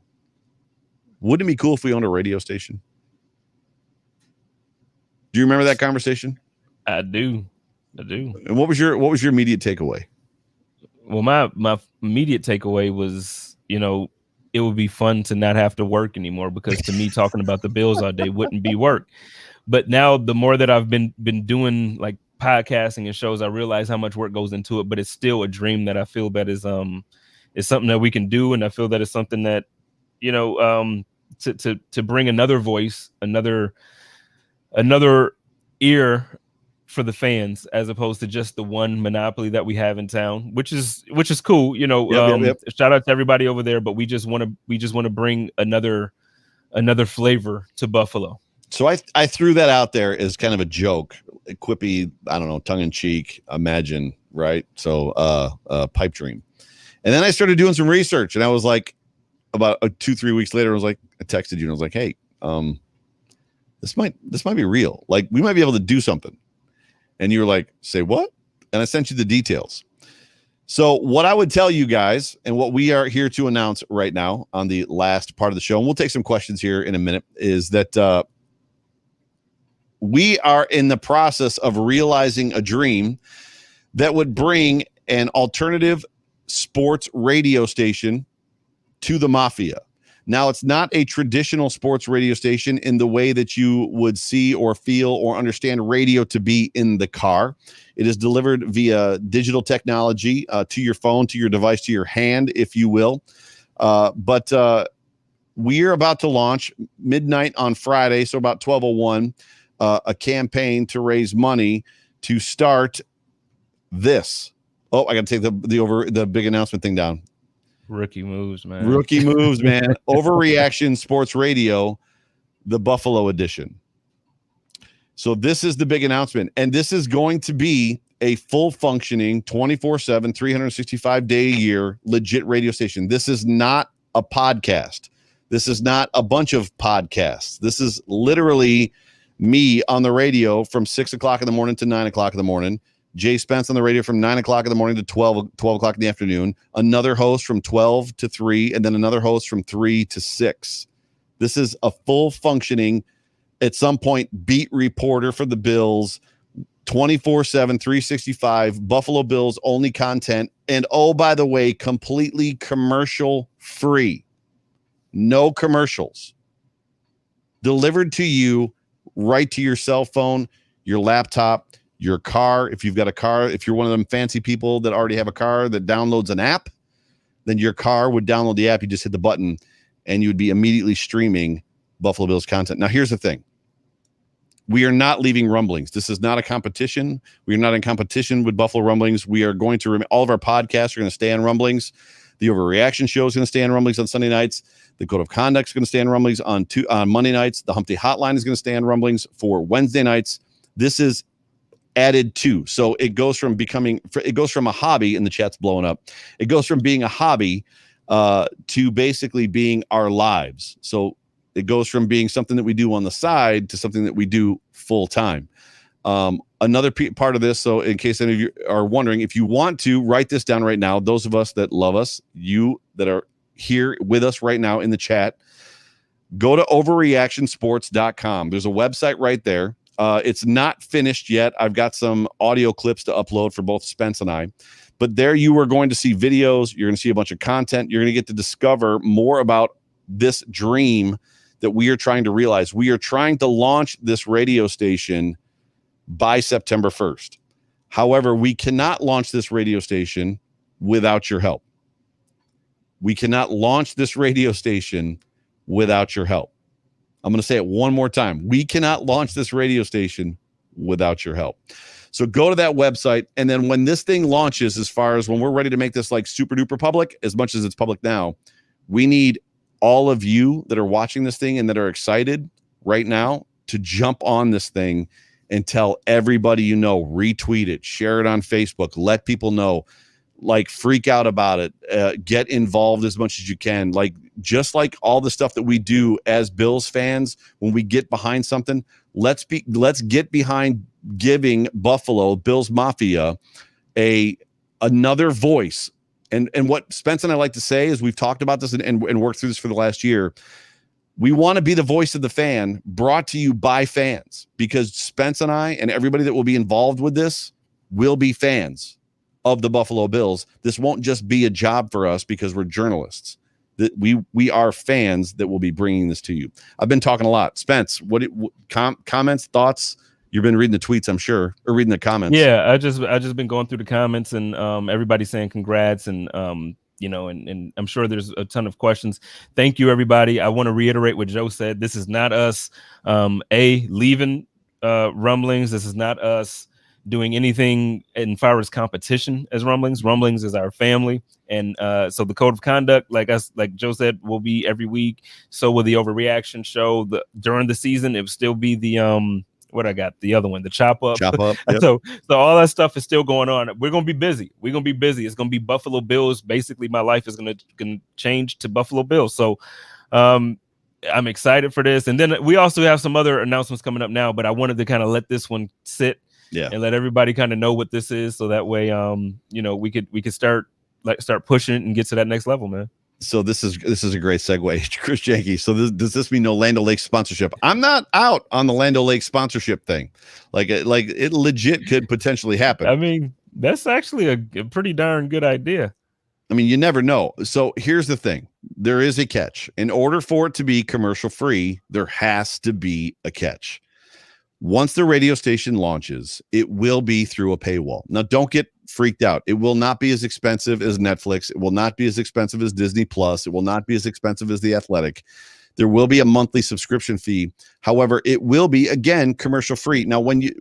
wouldn't it be cool if we owned a radio station? Do you remember that conversation? I do. And what was your immediate takeaway? Well, my immediate takeaway was, it would be fun to not have to work anymore, because to me, talking about the Bills all day wouldn't be work. But now the more that I've been doing like podcasting and shows, I realize how much work goes into it, but it's still a dream that I feel that is something that we can do. And I feel that it's something that, to bring another voice, another ear for the fans as opposed to just the one monopoly that we have in town, which is cool. Shout out to everybody over there, but we just want to bring another flavor to Buffalo. So I threw that out there as kind of a joke, a quippy, I don't know, tongue in cheek, imagine, right? So pipe dream. And then I started doing some research, and I was like, about 2-3 weeks later, I texted you and I was like, hey, this might be real. Like, we might be able to do something. And you were like, say what? And I sent you the details. So what I would tell you guys, and what we are here to announce right now on the last part of the show, and we'll take some questions here in a minute, is that we are in the process of realizing a dream that would bring an alternative sports radio station to the Mafia. Now, it's not a traditional sports radio station in the way that you would see or feel or understand radio to be in the car. It is delivered via digital technology to your phone, to your device, to your hand, if you will. But we're about to launch midnight on Friday, so about 12:01, a campaign to raise money to start this. Oh, I got to take the big announcement thing down. Rookie moves, man. Overreaction Sports Radio, the Buffalo edition. So this is the big announcement. And this is going to be a full functioning 24/7, 365-day-a-year legit radio station. This is not a podcast. This is not a bunch of podcasts. This is literally me on the radio from 6 o'clock in the morning to 9 o'clock in the morning. JSpence on the radio from 9 o'clock in the morning to 12 o'clock in the afternoon. Another host from 12 to 3, and then another host from 3 to 6. This is a full functioning, at some point, beat reporter for the Bills, 24/7, 365, Buffalo Bills only content. And oh, by the way, completely commercial free. No commercials. Delivered to you right to your cell phone, your laptop, your car. If you've got a car, if you're one of them fancy people that already have a car that downloads an app, then your car would download the app. You just hit the button and you would be immediately streaming Buffalo Bills content. Now, here's the thing. We are not leaving Rumblings. This is not a competition. We are not in competition with Buffalo Rumblings. We are going to all of our podcasts are going to stay on Rumblings. The Overreaction Show is going to stay on Rumblings on Sunday nights. The Code of Conduct is going to stay on Rumblings on Monday nights. The HUMP Hotline is going to stay on Rumblings for Wednesday nights. This is added to. So it goes from a hobby, and the chat's blowing up. It goes from being a hobby to basically being our lives. So it goes from being something that we do on the side to something that we do full time. Another part of this, so in case any of you are wondering, if you want to write this down right now, those of us that love us, you that are here with us right now in the chat, go to overreactionsports.com. There's a website right there. It's not finished yet. I've got some audio clips to upload for both Spence and I. But there you are going to see videos. You're going to see a bunch of content. You're going to get to discover more about this dream that we are trying to realize. We are trying to launch this radio station by September 1st. However, we cannot launch this radio station without your help. We cannot launch this radio station without your help. I'm going to say it one more time. We cannot launch this radio station without your help. So go to that website. And then when this thing launches, as far as when we're ready to make this like super duper public, as much as it's public now, we need all of you that are watching this thing and that are excited right now to jump on this thing and tell everybody you know, retweet it, share it on Facebook, let people know, like freak out about it, get involved as much as you can. Like, just like all the stuff that we do as Bills fans, when we get behind something, let's get behind giving Buffalo Bills Mafia another voice. And what Spence and I like to say is, we've talked about this and worked through this for the last year. We want to be the voice of the fan, brought to you by fans, because Spence and I and everybody that will be involved with this will be fans of the Buffalo Bills. This won't just be a job for us because we're journalists. That we are fans that will be bringing this to you. I've been talking a lot. Spence, what comments, thoughts? You've been reading the tweets, I'm sure, or reading the comments. Yeah, I just been going through the comments, and everybody saying congrats, and and I'm sure there's a ton of questions. Thank you, everybody. I want to reiterate what Joe said. This is not us leaving Rumblings. This is not us doing anything in far as competition as Rumblings. Rumblings is our family. And so the code of conduct, like Joe said, will be every week. So will the overreaction show. During the season, it will still be the the other one, the chop up. Yep. So all that stuff is still going on. We're gonna be busy. It's gonna be Buffalo Bills. Basically, my life is gonna change to Buffalo Bills. So I'm excited for this. And then we also have some other announcements coming up now, but I wanted to kind of let this one sit and let everybody kind of know what this is, so that way we could start pushing it and get to that next level, man. So this is a great segue, Chris Janke. So does this mean no Land O'Lakes sponsorship? I'm not out on the Land O'Lakes sponsorship thing. Like it legit could potentially happen. I mean, that's actually a pretty darn good idea. I mean, you never know. So here's the thing. There is a catch. In order for it to be commercial free, there has to be a catch. Once the radio station launches, it will be through a paywall. Now, don't get freaked out. It will not be as expensive as Netflix. It will not be as expensive as Disney Plus. It will not be as expensive as The Athletic. There will be a monthly subscription fee. However, it will be, again, commercial free. Now, when you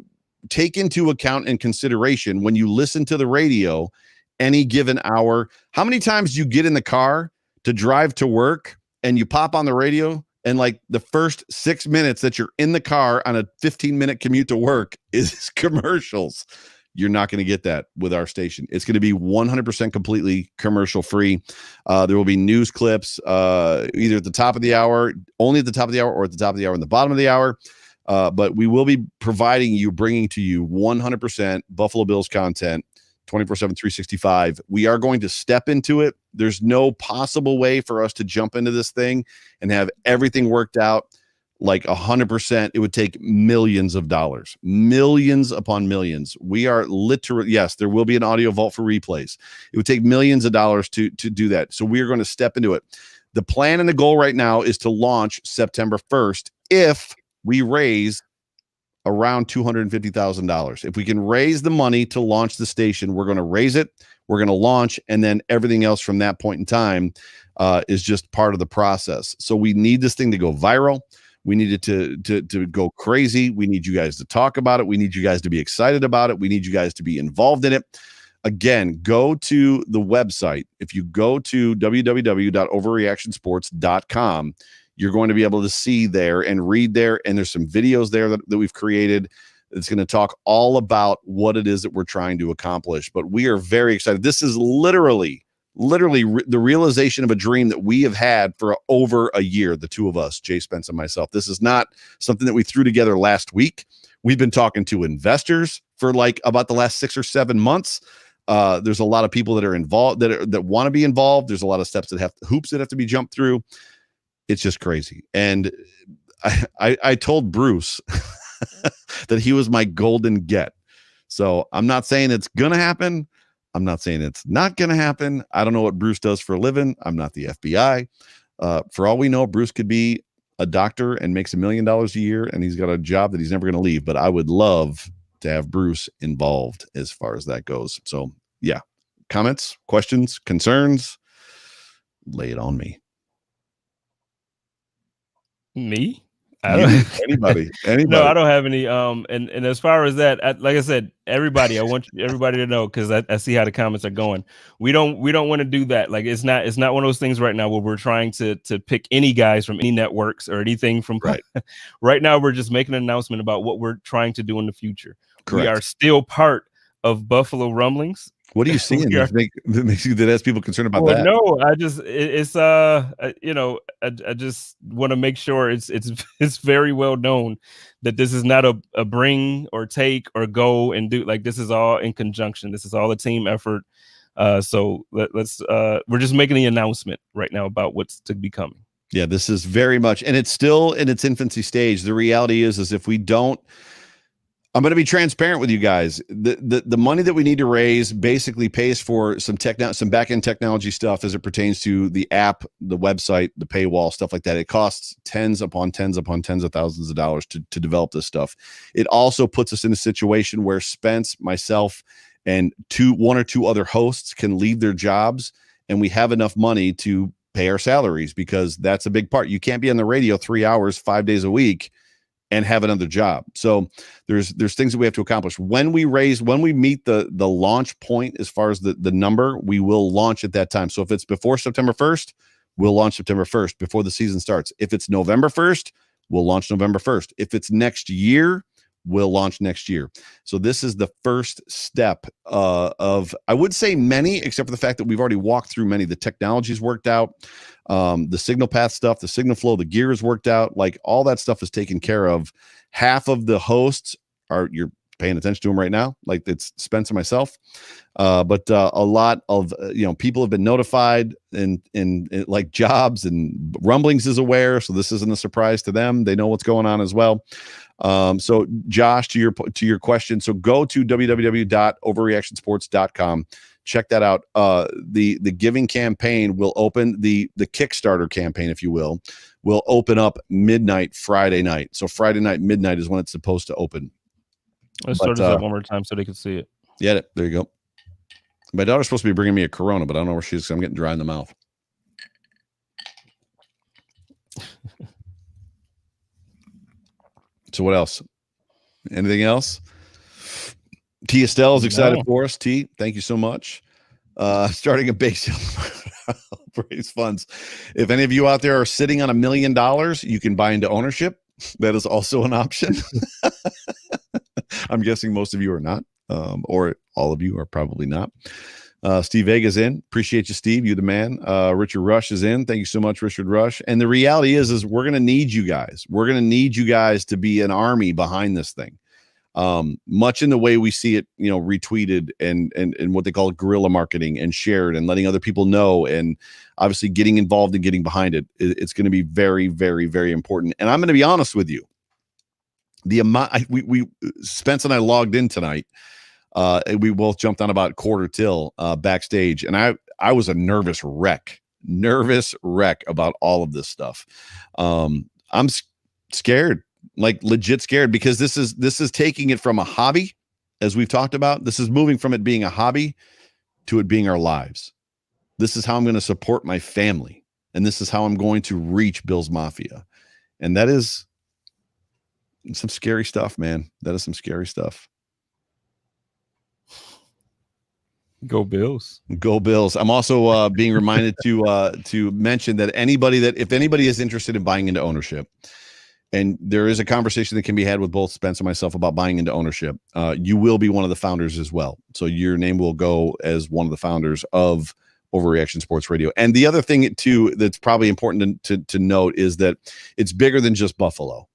take into account and consideration, when you listen to the radio any given hour, how many times do you get in the car to drive to work and you pop on the radio, and like the first 6 minutes that you're in the car on a 15-minute commute to work is commercials? You're not going to get that with our station. It's going to be 100% completely commercial free. There will be news clips either at the top of the hour, only at the top of the hour, or at the top of the hour and the bottom of the hour. But we will be bringing to you 100% Buffalo Bills content, 24/7, 365. We are going to step into it. There's no possible way for us to jump into this thing and have everything worked out like 100%. It would take millions of dollars, millions upon millions. We are literally, yes, there will be an audio vault for replays. It would take millions of dollars to do that. So we are going to step into it. The plan and the goal right now is to launch September 1st if we raise around $250,000. If we can raise the money to launch the station, we're going to raise it. We're going to launch, and then everything else from that point in time is just part of the process. So we need this thing to go viral. We need it to go crazy. We need you guys to talk about it. We need you guys to be excited about it. We need you guys to be involved in it. Again, go to the website. If you go to www.overreactionsports.com, you're going to be able to see there and read there. And there's some videos there that we've created. It's going to talk all about what it is that we're trying to accomplish. But we are very excited. This is literally the realization of a dream that we have had for over a year, the two of us, JSpence and myself. This is not something that we threw together last week. We've been talking to investors for like about the last 6 or 7 months. There's a lot of people that are involved that want to be involved. There's a lot of hoops that have to be jumped through. It's just crazy. And I told Bruce that he was my golden get. So I'm not saying it's going to happen. I'm not saying it's not going to happen. I don't know what Bruce does for a living. I'm not the FBI. For all we know, Bruce could be a doctor and makes $1 million a year, and he's got a job that he's never going to leave. But I would love to have Bruce involved as far as that goes. So yeah, comments, questions, concerns, lay it on me. Me? Anybody. No, I don't have any. And as far as that, like I said, everybody, I want everybody to know, because I see how the comments are going. We don't want to do that. Like it's not one of those things right now where we're trying to pick any guys from any networks or anything from. Right. Right now, we're just making an announcement about what we're trying to do in the future. Correct. We are still part of Buffalo Rumblings. What are you seeing that has people concerned about that? No, I just I just want to make sure it's very well known that this is not a bring or take or go and do. Like, this is all in conjunction. This is all a team effort. So let's we're just making the announcement right now about what's to be coming. Yeah, this is very much, and it's still in its infancy stage. The reality is if we don't, I'm going to be transparent with you guys. The money that we need to raise basically pays for some back-end technology stuff as it pertains to the app, the website, the paywall, stuff like that. It costs tens upon tens upon tens of thousands of dollars to develop this stuff. It also puts us in a situation where Spence, myself, and one or two other hosts can leave their jobs, and we have enough money to pay our salaries, because that's a big part. You can't be on the radio 3 hours, 5 days a week and have another job. So there's things that we have to accomplish. When we meet the launch point as far as the number, we will launch at that time. So if it's before September 1st, we'll launch September 1st before the season starts. If it's November 1st, we'll launch November 1st. If it's next year, we'll launch next year. So this is the first step of, I would say many, except for the fact that we've already walked through many. The technology's worked out, the signal path stuff, the signal flow, the gear is worked out. Like all that stuff is taken care of. Half of the hosts you're paying attention to them right now, like it's Spence and myself. But a lot of people have been notified, and like Jobs and Rumblings is aware, so this isn't a surprise to them. They know what's going on as well. So Josh, to your question, so go to www.overreactionsports.com. Check that out. The giving campaign will open, the Kickstarter campaign, if you will open up midnight Friday night. So Friday night midnight is when it's supposed to open. Let's start this up one more time so they can see it. Yeah, there you go. My daughter's supposed to be bringing me a Corona, but I don't know where she is. I'm getting dry in the mouth. So what else? Anything else? T. Estelle is excited for us. T, thank you so much. Starting a bake sale. Raise funds. If any of you out there are sitting on $1 million, you can buy into ownership. That is also an option. I'm guessing most of you are not, or all of you are probably not. Steve Vega's in. Appreciate you, Steve. You the man. Richard Rush is in. Thank you so much, Richard Rush. And the reality is we're going to need you guys. We're going to need you guys to be an army behind this thing. Much in the way we see it, retweeted and what they call guerrilla marketing and shared and letting other people know, and obviously getting involved and getting behind it. It's going to be very, very, very important. And I'm going to be honest with you. The amount we Spence and I logged in tonight. And we both jumped on about quarter till backstage, and I was a nervous wreck about all of this stuff. I'm scared, like legit scared, because this is taking it from a hobby, as we've talked about. This is moving from it being a hobby to it being our lives. This is how I'm going to support my family, and this is how I'm going to reach Bills Mafia, and that is some scary stuff, man. That is some scary stuff. Go Bills. Go Bills. I'm also being reminded to mention that if anybody is interested in buying into ownership, and there is a conversation that can be had with both Spence and myself about buying into ownership, you will be one of the founders as well. So your name will go as one of the founders of Overreaction Sports Radio. And the other thing too that's probably important to note is that it's bigger than just Buffalo.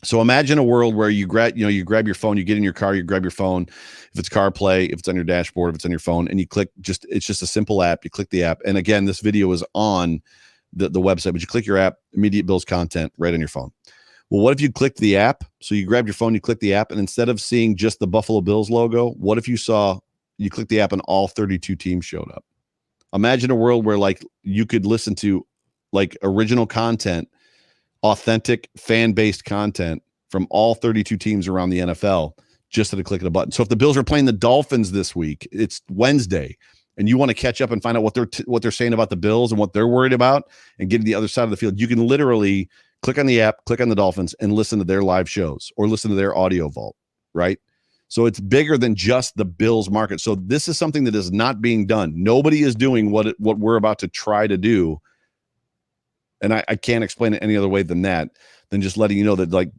So imagine a world where you grab your phone, you get in your car, you grab your phone, if it's CarPlay, if it's on your dashboard, if it's on your phone, and you click it's just a simple app. You click the app. And again, this video is on the website, but you click your app, immediate Bills content right on your phone. Well, what if you clicked the app? So you grab your phone, you click the app, and instead of seeing just the Buffalo Bills logo, what if you clicked the app and all 32 teams showed up? Imagine a world where like you could listen to like original content, authentic fan-based content from all 32 teams around the NFL just at a click of a button. So if the Bills are playing the Dolphins this week, it's Wednesday, and you want to catch up and find out what they're saying about the Bills and what they're worried about and get to the other side of the field, you can literally click on the app, click on the Dolphins, and listen to their live shows or listen to their audio vault, right? So it's bigger than just the Bills market. So this is something that is not being done. Nobody is doing what we're about to try to do. And I can't explain it any other way than just letting you know that like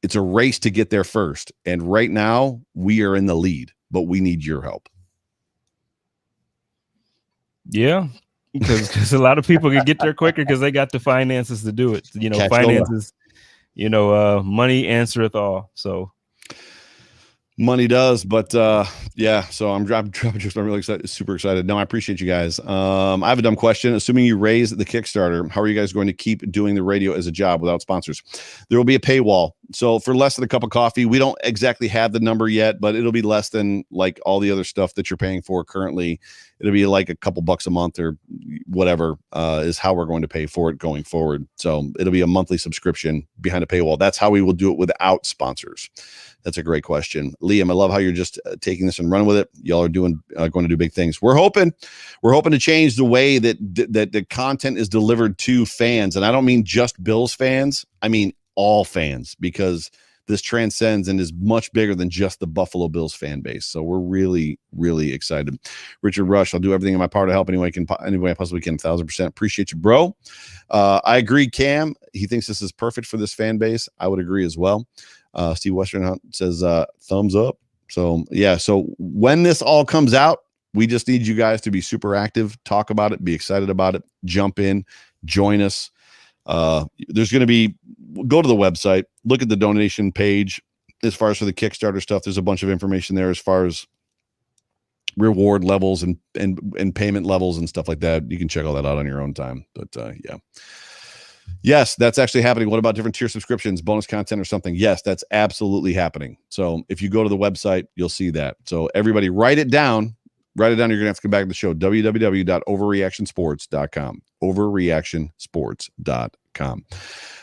it's a race to get there first. And right now we are in the lead, but we need your help. Yeah, because a lot of people can get there quicker because they got the finances to do it. Finances, money answereth all. So money does, but yeah. So I'm really excited, super excited. No, I appreciate you guys. I have a dumb question. Assuming you raise the Kickstarter, how are you guys going to keep doing the radio as a job without sponsors? There will be a paywall. So for less than a cup of coffee, we don't exactly have the number yet, but it'll be less than like all the other stuff that you're paying for currently. It'll be like a couple bucks a month or whatever is how we're going to pay for it going forward. So it'll be a monthly subscription behind a paywall. That's how we will do it without sponsors. That's a great question. Liam, I love how you're just taking this and running with it. Y'all are going to do big things. We're hoping to change the way that the content is delivered to fans. And I don't mean just Bills fans. I mean all fans, because this transcends and is much bigger than just the Buffalo Bills fan base. So we're really, really excited. Richard Rush, I'll do everything in my power to help any way I possibly can. 1,000%. Appreciate you, bro. I agree, Cam. He thinks this is perfect for this fan base. I would agree as well. Steve Western says thumbs up. So yeah, so when this all comes out, we just need you guys to be super active, talk about it, be excited about it, jump in, join us. There's going to be, go to the website, look at the donation page. As far as for the Kickstarter stuff, there's a bunch of information there as far as reward levels and payment levels and stuff like that. You can check all that out on your own time. But yeah. Yes, that's actually happening. What about different tier subscriptions, bonus content or something? Yes, that's absolutely happening. So if you go to the website, you'll see that. So everybody write it down. Write it down. You're going to have to come back to the show. www.overreactionsports.com. Overreactionsports.com.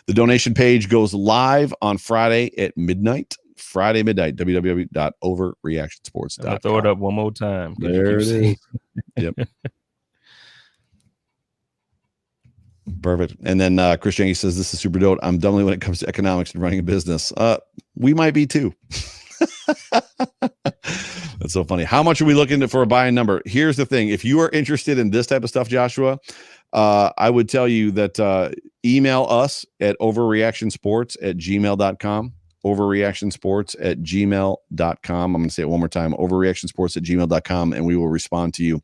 The donation page goes live on Friday at midnight. Friday midnight. www.overreactionsports.com. I'll throw it up one more time. There it is. Yep. Perfect. And then Chris Jenny says, this is super dope. I'm dumbly when it comes to economics and running a business. We might be too. That's so funny. How much are we looking for a buying number? Here's the thing. If you are interested in this type of stuff, Joshua, I would tell you that email us at overreactionsports@gmail.com. Overreactionsports@gmail.com. I'm going to say it one more time. Overreactionsports@gmail.com, and we will respond to you.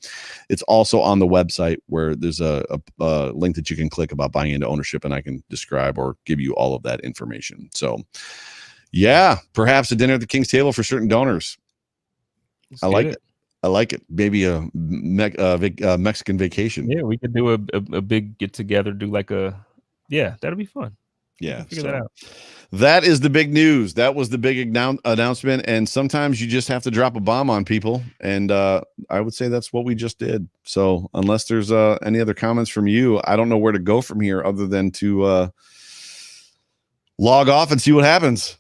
It's also on the website where there's a link that you can click about buying into ownership, and I can describe or give you all of that information. So yeah, perhaps a dinner at the King's table for certain donors. I like it. I like it. Maybe a Mexican vacation. Yeah, we could do a big get together, do like that'll be fun. Yeah. Figure that out. That is the big news. That was the big announcement. And sometimes you just have to drop a bomb on people. And I would say that's what we just did. So unless there's any other comments from you, I don't know where to go from here other than to log off and see what happens.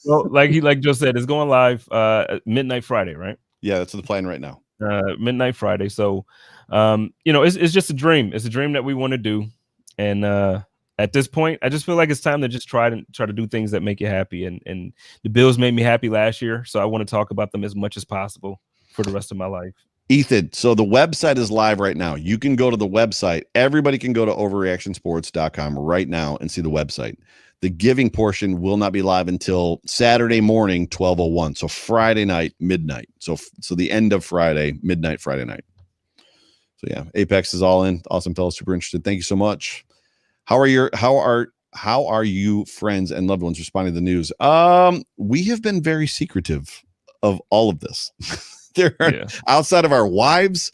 Well, like Joe said, it's going live midnight Friday, right? Yeah, that's the plan right now. Midnight Friday. So it's just a dream. It's a dream that we want to do. And at this point, I just feel like it's time to just try to do things that make you happy. And the Bills made me happy last year, so I want to talk about them as much as possible for the rest of my life. Ethan, so the website is live right now. You can go to the website. Everybody can go to overreactionsports.com right now and see the website. The giving portion will not be live until Saturday morning, 12:01. So Friday night, midnight. So the end of Friday, midnight, Friday night. So yeah, Apex is all in. Awesome, fellas. Super interested. Thank you so much. How are you friends and loved ones responding to the news? We have been very secretive of all of this. There are outside of our wives,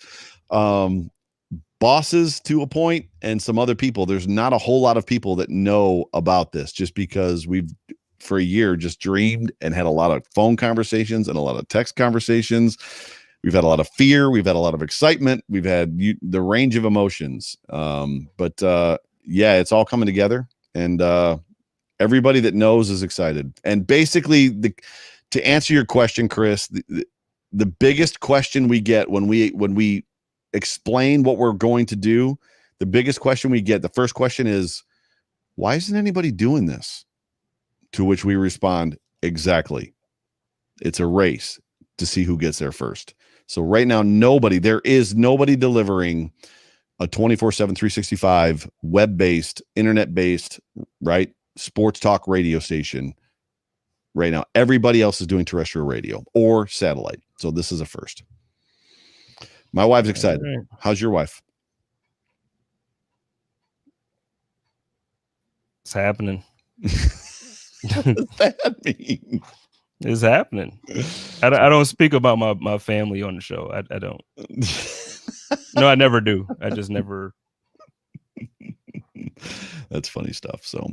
bosses to a point, and some other people. There's not a whole lot of people that know about this, just because we've for a year just dreamed and had a lot of phone conversations and a lot of text conversations. We've had a lot of fear. We've had a lot of excitement. We've had the range of emotions. But yeah, it's all coming together, and everybody that knows is excited. And basically, to answer your question, Chris, the biggest question we get when we explain what we're going to do, the biggest question we get, the first question is, why isn't anybody doing this? To which we respond, exactly. It's a race to see who gets there first. So right now, there is nobody delivering a 24/7, 365 web-based, internet-based, right, sports talk radio station. Right now, everybody else is doing terrestrial radio or satellite. So this is a first. My wife's excited. Right. How's your wife? It's happening. What does that mean? It's happening. I don't speak about my family on the show. I don't. No, I never do. I just never. That's funny stuff. So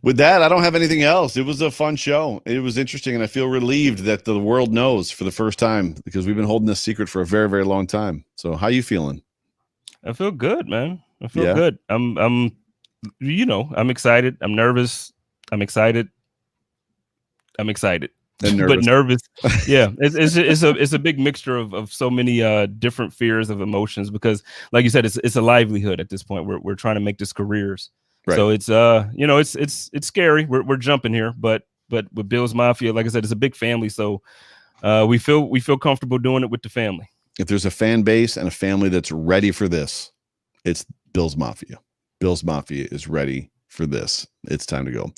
with that, I don't have anything else. It was a fun show. It was interesting, and I feel relieved that the world knows for the first time, because we've been holding this secret for a very, very long time. So how you feeling? I feel good, man. I feel good. I'm excited. I'm nervous. I'm excited. I'm excited. But nervous. Yeah, it's a big mixture of so many different fears of emotions, because like you said, it's a livelihood at this point. We're trying to make this careers. Right. So it's it's scary. We're jumping here, but with Bills Mafia, like I said, it's a big family. So we feel comfortable doing it with the family. If there's a fan base and a family that's ready for this, it's Bills Mafia. Bills Mafia is ready for this. It's time to go.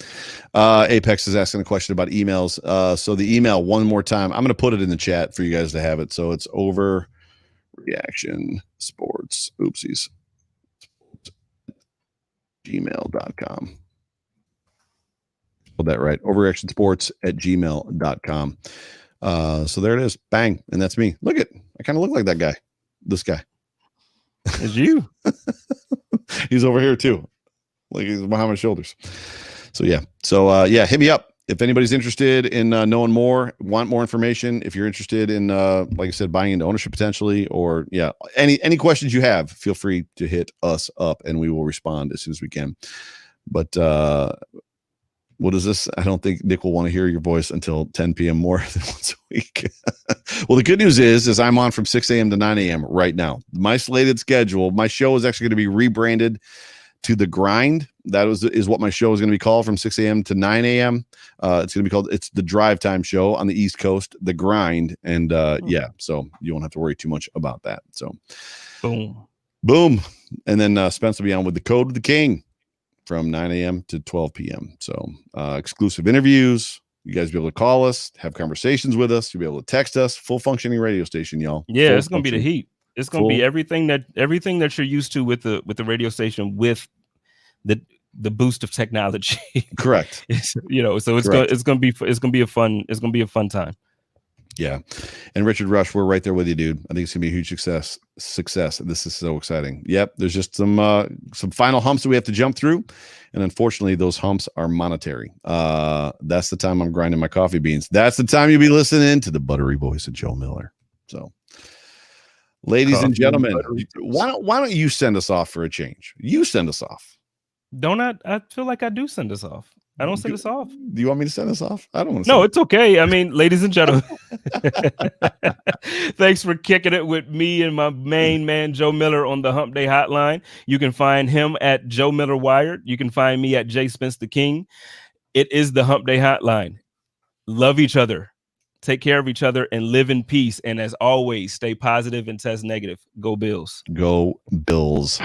Apex is asking a question about emails. So the email, one more time, I'm going to put it in the chat for you guys to have it. So it's overreaction sports. Oopsies. gmail.com. Hold that right. Overreactionsports@gmail.com. So there it is. Bang. And that's me. Look at, I kind of look like that guy. This guy. It's you. He's over here too. Like he's behind my shoulders. So yeah. So yeah, hit me up. If anybody's interested in knowing more, want more information, if you're interested in like I said, buying into ownership potentially, or yeah, any questions you have, feel free to hit us up and we will respond as soon as we can. But what is this? I don't think Nick will want to hear your voice until 10 p.m. more than once a week. Well, the good news is I'm on from 6 a.m. to 9 a.m. right now. My slated schedule, my show is actually going to be rebranded to The Grind. That is what my show is going to be called, from 6 a.m. to 9 a.m. It's going to be called, it's the drive time show on the East Coast, The Grind. And yeah, so you won't have to worry too much about that. So boom. And then Spence will be on with The Code of the King from 9 a.m. to 12 p.m. So exclusive interviews. You guys will be able to call us, have conversations with us. You'll be able to text us. Full functioning radio station, y'all. Yeah, Full it's gonna be the heat. It's gonna be everything that you're used to with the radio station, with the boost of technology. Correct. So it's gonna be a fun time. Yeah. And Richard Rush, we're right there with you, dude. I think it's gonna be a huge success. This is so exciting. Yep. There's just some final humps that we have to jump through. And unfortunately, those humps are monetary. That's the time I'm grinding my coffee beans. That's the time you'll be listening to the buttery voice of Joe Miller. So, ladies and gentlemen, why don't you send us off for a change? You send us off. Don't I feel like I do send us off. I don't send us off. Do you want me to send us off? I don't want to. No, it's okay. I mean, ladies and gentlemen, thanks for kicking it with me and my main man, Joe Miller, on the Hump Day Hotline. You can find him at Joe Miller Wired. You can find me at JSpence the King. It is the Hump Day Hotline. Love each other. Take care of each other and live in peace. And as always, stay positive and test negative. Go Bills. Go Bills.